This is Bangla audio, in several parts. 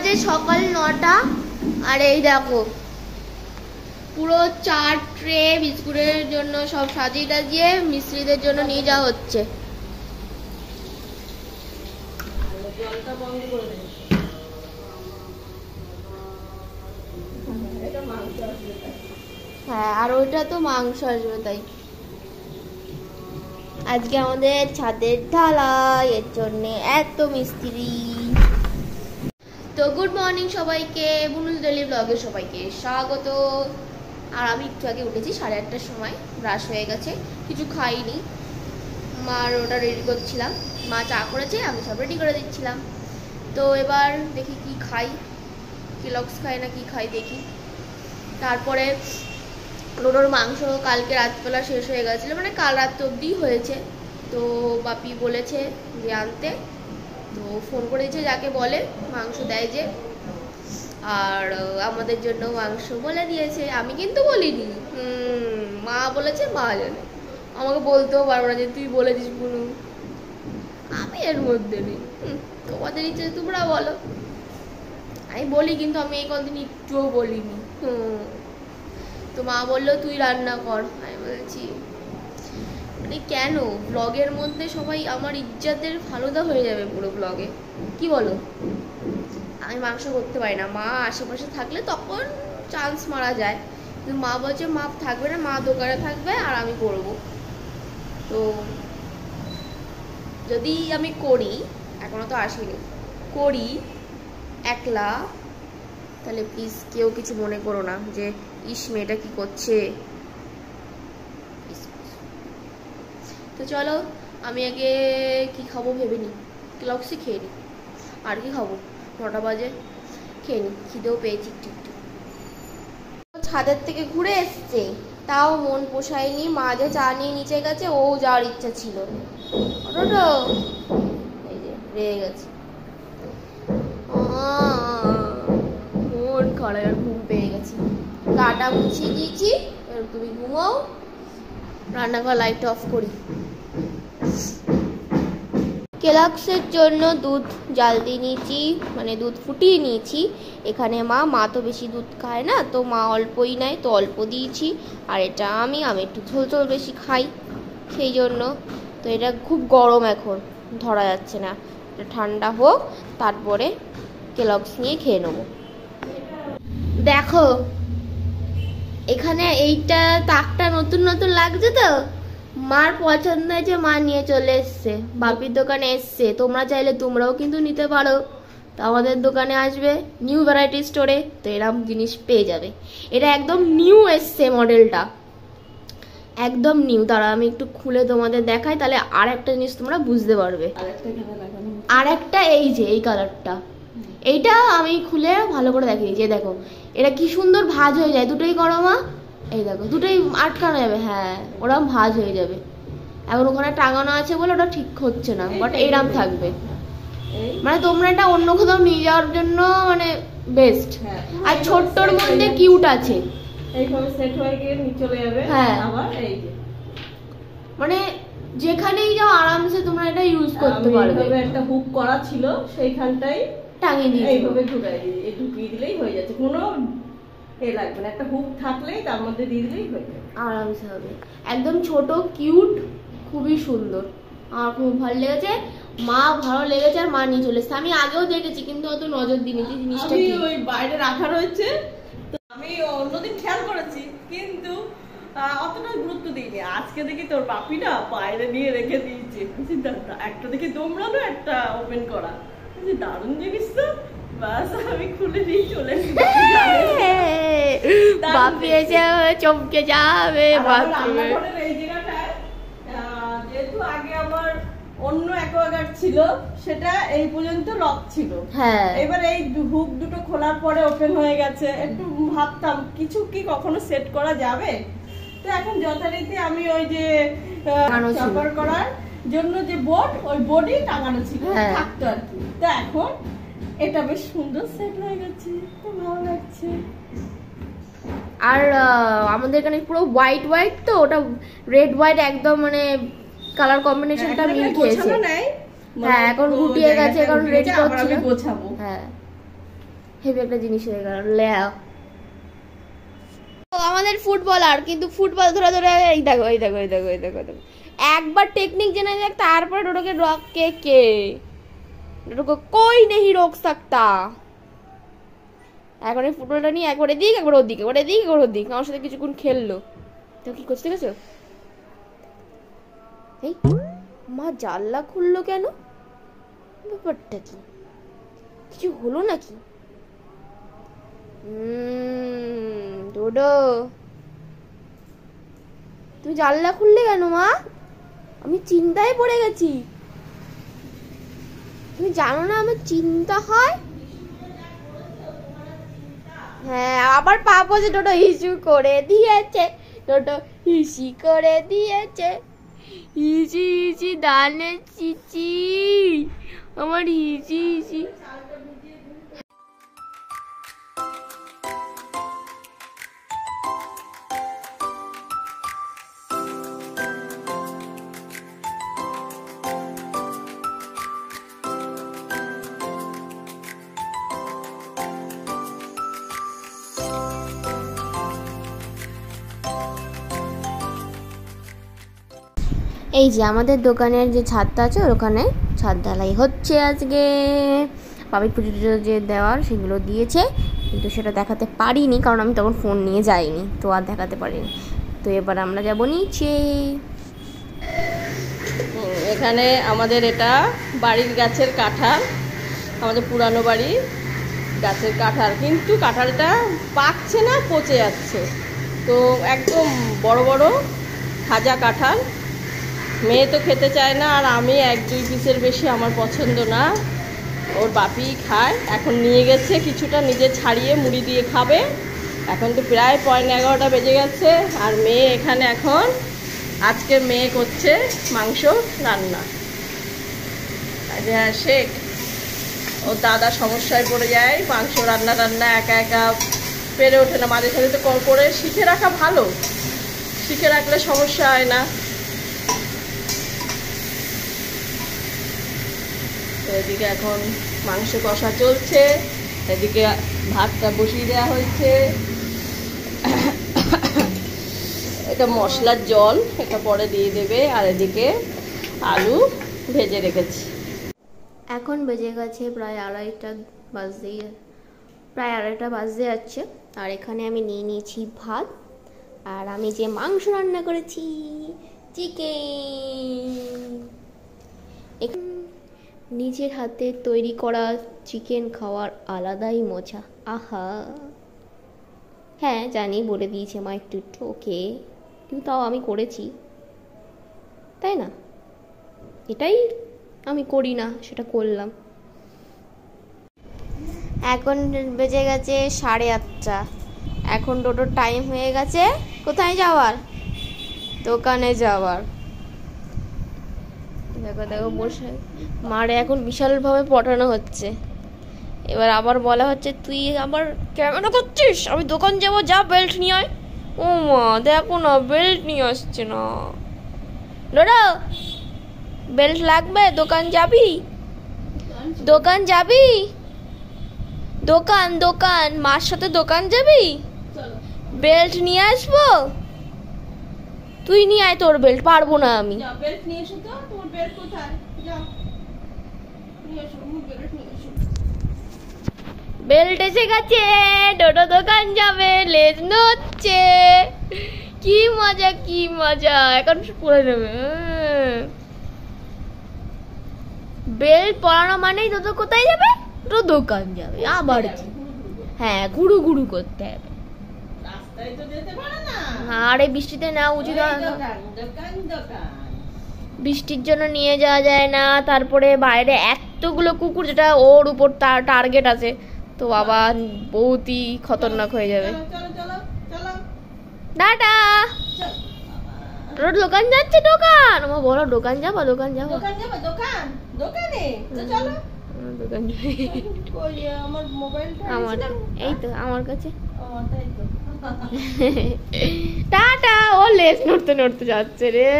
বাজে সকাল 9টা। আর এই দেখো পুরো 4 ট্রে বিস্কুটের জন্য সব সাজিয়ে টাজিয়ে মিস্ত্রিদের জন্য নিয়ে যাওয়া হচ্ছে। হ্যাঁ, আর ওইটা তো মাংস আসবে। তাই আজকে আমাদের ছাদের ঢালাই, এর জন্য এত মিস্ত্রি। তো গুড মর্নিং সবাইকে, বুনুস ডেইলি ব্লগে সবাইকে স্বাগত। আর আমি একটু আগে উঠেছি 8:30টার সময়, ব্রাশ হয়ে গেছে, কিছু খাইনি। মার ওটা রেডি করছিলাম, মা চা করেছে, আমি সব রেডি করে দিচ্ছিলাম। তো এবার দেখি কি খাই, কেলগস খাই না কি খাই দেখি। তারপরে লোটোর মাংস কালকে রাতবেলা শেষ হয়ে গেছিলো, মানে কাল রাত অবধি হয়েছে। তো বাপি বলেছে যে আনতে, তো ফোন করেছে যাকে বলে মাংস দেয় যে, আর আমাদের জন্য মাংস বলে দিয়েছে। আমি কিন্তু বলিনি, মা বলেছে, মা জানে। আমাকে বলতেও পারবো না যে তুই বলেছিস বুনু, আমি এর মধ্যে নেই। তোমাদের ইচ্ছে তোমরা বলো, আমি বলি কিন্তু আমি এই কদিন একটুও বলিনি। তো মা বললো তুই রান্না কর। আমি বলছি মানে কেন, ব্লগের মধ্যে সবাই আমার ইজ্জতের ফালুদা হয়ে যাবে পুরো ব্লগে, কি বলো? আমি মাংস করতে পারি না, মা আশেপাশে থাকলে তখন চান্স মারা যায়, কিন্তু মা বলছে মা থাকবে না, মা দোকানে থাকবে আর আমি করব। তো যদি আমি করি, এখনো তো আসিনি, করি একলা, তাহলে প্লিজ কেউ কিছু মনে করো না যে ইস মেয়েটা কি করছে। তো চলো আমি আগে কি খাবো ভেবে নিই, কেলগসই খেয়ে নিই। আর কি খাবো, 9টা বাজে, খেয়ে নিই, খিদেও পেয়েছি একটু একটু। ছাদের থেকে ঘুরে এসছে, তাও মন পোষায়নি। মা যে চা নিয়ে নিচে গেছে, ও যাওয়ার ইচ্ছা ছিল। ওটা এই যে রেগে গেছে, মন খারাপ, ঘুম পেয়ে গেছে। গাটা মুছিয়ে দিয়েছি, এবার তুমি ঘুমাও, রান্নাঘর লাইটটা অফ করি। কেলগসের জন্য দুধ জাল দিয়ে নিয়েছি, মানে দুধ ফুটিয়ে নিয়েছি। এখানে মা তো বেশি দুধ খায় না, তো মা অল্পই নেয়, তো অল্প দিয়েছি। আর এটা আমি একটু ঝোল ঝোল বেশি খাই, সেই জন্য। তো এটা খুব গরম, এখন ধরা যাচ্ছে না, এটা ঠান্ডা হোক, তারপরে কেলগস নিয়ে খেয়ে নেবো। দেখো এখানে এইটা তাকটা নতুন নতুন লাগছে, তো মার পছন্দ হয়েছে, মা নিয়ে চলে এসছে, বাপির দোকানে এসছে। তোমরা চাইলে তোমরাও কিন্তু নিতে পারো, তো আমাদের দোকানে আসবে নিউ ভ্যারাইটি স্টোরে, তো এরকম জিনিস পেয়ে যাবে। এটা একদম নিউ এসছে, মডেলটা একদম নিউ। তারা আমি একটু খুলে তোমাদের দেখাই, তাহলে আর একটা জিনিস তোমরা বুঝতে পারবে। আর একটা এই যে এই কালারটা, এইটা আমি খুলে ভালো করে দেখিয়ে, যে দেখো এটা কি সুন্দর ভাঁজ হয়ে যায়। দুটোই করো মা, এই দেখো দুটোই আটকানো যাবে, হ্যাঁ ওরকম ভাঁজ হয়ে যাবে। এখন ওখানে টাঙানো আছে বলে ওটা ঠিক হচ্ছে না, বাট এইরকম থাকবে। মানে তোমরা এটা অন্য কোথাও নিয়ে যাওয়ার জন্য মানে বেস্ট। আর ছোট্টর মধ্যে কিউট আছে, এইভাবে সেট হয়ে গিয়ে নিচে চলে যাবে। হ্যাঁ আবার এই যে মানে যেখানেই যাও আরামসে তোমরা এটা ইউজ করতে পারবে। এইভাবে একটা হুক করা ছিল, সেইখানটাই টাঙিয়ে দিয়েছি, এইভাবে ঢুকিয়ে দিলেই হয়ে যাচ্ছে, কোনো এ লাগবে না। একটা হুক থাকলেই তার মধ্যে দিয়ে দিলেই হয়ে যাবে, আরামসে হবে। একদম ছোট কিউট, খুবই সুন্দর, আমার খুব ভালো লেগেছে। মা ভালো লেগেছে, আর মা নিয়ে চলে এসেছে। আমি আগেও দেখেছি কিন্তু অত নজর দিইনি জিনিসটা কি, ওই বাইরে রাখা রয়েছে, তো আমি অন্যদিন খেয়াল করেছি কিন্তু অতটা গুরুত্ব দিইনি। আজকে দেখি তোর বাপি না বাইরে নিয়ে রেখে দিয়েছে, একটা দেখি দৌড়ানো, একটা ওপেন করা, দারুণ জিনিস তো। বাস আমি খুলে দিয়ে চলে বাপি এসে চমকে যাবে। রান্নাঘরের এই জায়গাটায় যেহেতু আগে আমার অন্য অ্যাকোয়াগার্ড ছিল, সেটা এই পর্যন্ত লক ছিল। হ্যাঁ, এবার এই হুক দুটো খোলার পরে ওপেন হয়ে গেছে। একটু ভাবতাম কিছু কি কখনো সেট করা যাবে, তো এখন যথারীতি আমি ওই যে চাপার করার জন্য যে বোর্ড, ওই বোর্ডই টাঙানো ছিল, থাকতো আর কি। তো এখন এটা বেশ সুন্দর সেট হয়ে গেছে, খুব ভালো লাগছে। আর আমাদের এখানে পুরো হোয়াইট হোয়াইট, তো ওটা রেড হোয়াইট একদম মানে কালার কম্বিনেশনটা মিল খেয়েছে। হ্যাঁ এখন গুটিয়ে গেছে, কারণ রেডি করছি, গোছাবো। হ্যাঁ হেভি একটা জিনিস হয়ে গেল। ল্যাও আমাদের ফুটবলার, কিন্তু ফুটবল ধরে ধরে এই দেখো এই দেখো এই দেখো এই দেখো দেখো, একবার টেকনিক জেনে যাক তারপরে ডোডোকে রকে কে ডোডো কোই নেই রোক सकता। এখন এই ফুটবলটা নিয়ে একবার এদিক একবার ওদিক, একবার এদিক একবার ওদিক, আমার সাথে কিছুক্ষণ খেললো। তো কি করছে দেখেছো? এই মা জানলা খুললো কেন? ব্যাপারটা কি? কিছু হলো নাকি? ডোডো তুমি জানলা খুললে কেন মা? আমি চিন্তায় পড়ে গেছি। তুমি জানো না আমার চিন্তা হয়? হ্যাঁ আবার পাপা যে ডোডো হিসু করে দিয়েছে, ডোডো হিসি করে দিয়েছে, হিসি হিসি দানে চিচি, আমার হিসি হিসি। এই যে আমাদের দোকানের যে ছাদটা আছে ওখানে ছাদ ঢালাই হচ্ছে আজকে। পাবলিক পুজো যে দেওয়ার সেগুলো দিয়েছে, কিন্তু সেটা দেখাতে পারিনি কারণ আমি তখন ফোন নিয়ে যাইনি, তো আর দেখাতে পারিনি। তো এবার আমরা যাব নিচে। এখানে আমাদের এটা বাড়ির গাছের কাঁঠাল, আমাদের পুরানো বাড়ির গাছের কাঁঠাল, কিন্তু কাঁঠালটা পাকছে না, পচে যাচ্ছে। তো একদম বড় বড় খাজা কাঁঠাল, মেয়ে তো খেতে চায় না, আর আমি 1-2 পিসের বেশি আমার পছন্দ না, ওর বাপি খায়। এখন নিয়ে গেছে কিছুটা, নিজে ছাড়িয়ে মুড়ি দিয়ে খাবে। এখন তো প্রায় 11:15 বেজে গেছে, আর মেয়ে এখানে এখন আজকে মেয়ে করছে মাংস রান্না। হ্যাঁ শেখ, ওর দাদা সমস্যায় পড়ে যায়, মাংস রান্না একা একা পেরে ওঠে না, মাঝে সাথে তো করে শিখে রাখা ভালো, শিখে রাখলে সমস্যা হয় না। তো এদিকে এখন মাংস কষা চলছে, এদিকে ভাতটা বসিয়ে দেওয়া হয়েছে। এটা মশলার জল, এটা পরে দিয়ে দেবে। আর এদিকে আলু ভেজে রেখেছি। এখন বেজে গেছে প্রায় 2:30 বাজতে যাচ্ছে। আর এখানে আমি নিয়ে নিয়েছি ভাত, আর আমি যে মাংস রান্না করেছি চিকেন। নিজের হাতে তৈরি করা চিকেন খাওয়ার আলাদাই মজা। আহা হ্যাঁ জানি বলে দিয়েছে মা একটু একটু, ওকে, কিন্তু তাও আমি করেছি, তাই না? এটাই আমি করি না, সেটা করলাম। এখন বেজে গেছে 8:30। এখন ডোডোর টাইম হয়ে গেছে কোথায় যাওয়ার? দোকানে যাওয়ার। দেখো দেখো বসে মারে এখন বিশালভাবে পটানো হচ্ছে। এবার আবার বলা হচ্ছে তুই আবার ক্যামেরা করছিস, আমি দোকান যাবো, যা বেল্ট নিয়ে আয়। ও মা দেখো না বেল্ট নিয়ে আসছে না। ডোডো বেল্ট লাগবে, দোকান যাবি? দোকান যাবি? দোকান দোকান মার সাথে দোকান যাবি? বেল্ট নিয়ে আসবো, তুই নিয়ে আয় তোর বেল্ট, পারবো না আমি। বেল্ট নিয়ে এসো তো, তোমার বেল্ট কোথায়? যাও নিয়ে এসো, বেল্ট নিয়ে এসো। বেল্ট এসে গেছে, ডোডো দোকান যাবে, লেজ নড়ছে, কি মজা কি মজা। এখন পরে নেবে। বেল্ট পরানো মানেই ডোডো কোথায় যাবে? তো দোকান যাবে। আবার কি? হ্যাঁ ঘুরু ঘুরু করতে হবে। রাস্তায় তো যেতে পারে না। আরে বৃষ্টিতে না উচিত হয় না, দোকান বৃষ্টির জন্য নিয়ে যাওয়া যায় না। তারপরে বাইরে এতগুলো কুকুর, যেটা ওর উপর টার্গেট আছে, তো বাবা বহুতই খতরনাক হয়ে যাবে। চলো চলো চলো টাটা। দোকান যাচ্ছে, দোকান আমার বলো, দোকান যাবো দোকান যাবো দোকান যাবে, দোকান দোকানে তো চলো। দোকান ওই আমার মোবাইলটা আমার এই তো আমার কাছে। তাই তো। টাটা। ও লেজ নড়তে নড়তে যাচ্ছে রে,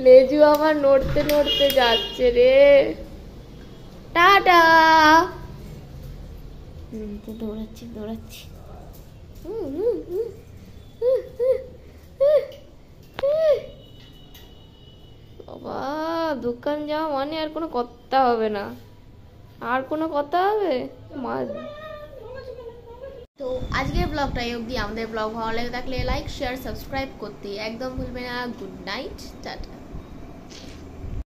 লেজু আমার নড়তে নড়তে যাচ্ছে রে। টাটা। তো দৌড়াচ্ছি বাবা, দোকান যাওয়া মানে আর কোনো কথা হবে না, আর কোনো কথা হবে মা। তো আজকের ব্লগটা এই অবধি। আমাদের ব্লগ ভালো লেগে থাকলে লাইক শেয়ার সাবস্ক্রাইব করতে একদম ভুলবে না। Good night, tata.